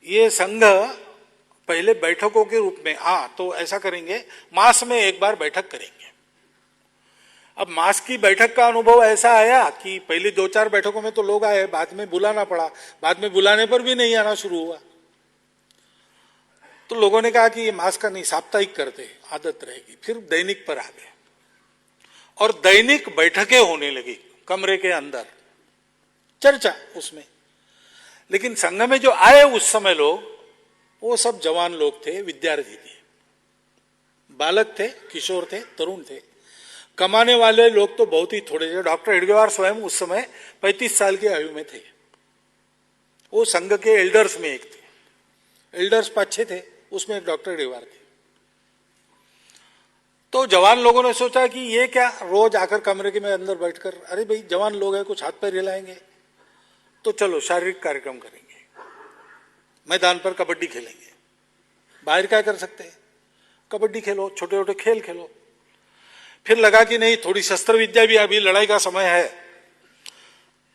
ये संघ पहले बैठकों के रूप में, हाँ तो ऐसा करेंगे, मास में एक बार बैठक करेंगे। अब मास की बैठक का अनुभव ऐसा आया कि पहली 2-4 बैठकों में तो लोग आए, बाद में बुलाना पड़ा, बाद में बुलाने पर भी नहीं आना शुरू हुआ। तो लोगों ने कहा कि ये मास का नहीं, साप्ताहिक करते, आदत रहेगी। फिर दैनिक पर आ गए और दैनिक बैठकें होने लगी कमरे के अंदर, चर्चा उसमें। लेकिन संघ में जो आए उस समय लोग, वो सब जवान लोग थे, विद्यार्थी थे, बालक थे, किशोर थे, तरुण थे। कमाने वाले लोग तो बहुत ही थोड़े थे। डॉक्टर हेडगेवार स्वयं उस समय 35 साल की आयु में थे। वो संघ के एल्डर्स में एक थे। एल्डर्स 5-6 थे, उसमें एक डॉक्टर हेडगेवार थे। तो जवान लोगों ने सोचा कि ये क्या, रोज आकर कमरे के में अंदर बैठकर, अरे भाई जवान लोग हैं, कुछ हाथ पैर हिलाएंगे, तो चलो शारीरिक कार्यक्रम करेंगे, मैदान पर कबड्डी खेलेंगे। बाहर क्या कर सकते हैं, कबड्डी खेलो, छोटे छोटे खेल खेलो। फिर लगा कि नहीं, थोड़ी शस्त्र विद्या भी, अभी लड़ाई का समय है,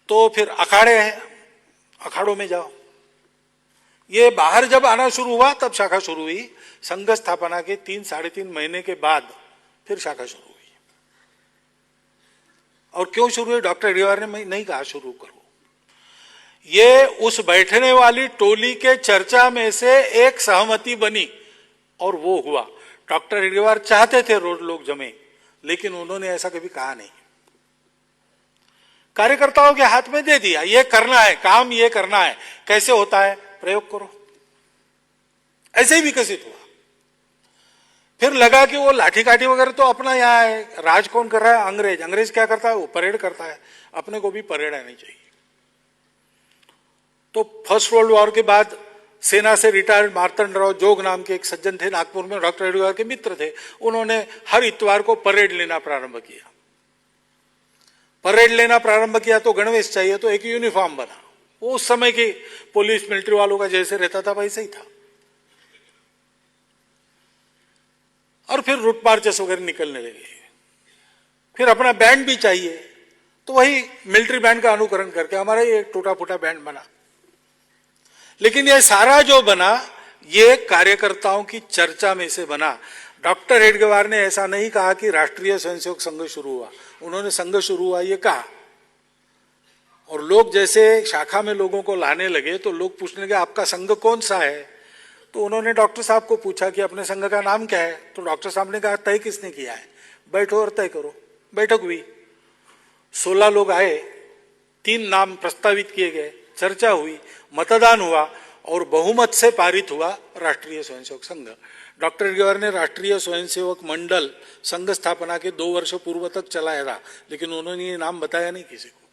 तो फिर अखाड़े हैं, अखाड़ों में जाओ। ये बाहर जब आना शुरू हुआ तब शाखा शुरू हुई। संघ स्थापना के 3-3.5 महीने के बाद फिर शाखा शुरू हुई। और क्यों शुरू हुई, डॉक्टर हेडगेवार ने नहीं कहा शुरू करो, ये उस बैठने वाली टोली के चर्चा में से एक सहमति बनी और वो हुआ। डॉक्टर हेडगेवार चाहते थे रोज लोग जमे, लेकिन उन्होंने ऐसा कभी कहा नहीं। कार्यकर्ताओं के हाथ में दे दिया, ये करना है काम, ये करना है, कैसे होता है प्रयोग करो। ऐसे ही विकसित हुआ। फिर लगा कि वो लाठी काठी वगैरह तो अपना यहाँ है, राज कौन कर रहा है, अंग्रेज। अंग्रेज क्या करता है, वो परेड करता है, अपने को भी परेड आनी चाहिए। तो फर्स्ट वर्ल्ड वॉर के बाद सेना से रिटायर्ड मार्तंडराव जोग नाम के एक सज्जन थे नागपुर में, डॉक्टर हेडगेवार के मित्र थे। उन्होंने हर इतवार को परेड लेना प्रारंभ किया। परेड लेना प्रारंभ किया तो गणवेश चाहिए, तो एक यूनिफॉर्म बना। वो उस समय की पुलिस मिलिट्री वालों का जैसे रहता था वैसे ही था। और फिर रूट मार्चेस वगैरह निकलने लगे। फिर अपना बैंड भी चाहिए, तो वही मिलिट्री बैंड का अनुकरण करके हमारा ये टूटा फूटा बैंड बना। लेकिन ये सारा जो बना, ये कार्यकर्ताओं की चर्चा में से बना। डॉक्टर हेडगेवार ने ऐसा नहीं कहा कि राष्ट्रीय स्वयंसेवक संघ शुरू हुआ, उन्होंने संघ शुरू हुआ ये कहा। और लोग जैसे शाखा में लोगों को लाने लगे तो लोग पूछने लगे आपका संघ कौन सा है। तो उन्होंने डॉक्टर साहब को पूछा कि अपने संघ का नाम क्या है। तो डॉक्टर साहब ने कहा तय किसने किया है, बैठो और तय करो। बैठक हुई, 16 लोग आए, 3 नाम प्रस्तावित किए गए, चर्चा हुई, मतदान हुआ और बहुमत से पारित हुआ राष्ट्रीय स्वयंसेवक संघ। डॉक्टर हेडगेवार ने राष्ट्रीय स्वयंसेवक मंडल संघ स्थापना के 2 वर्ष पूर्व तक चलाया था, लेकिन उन्होंने ये नाम बताया नहीं किसी को।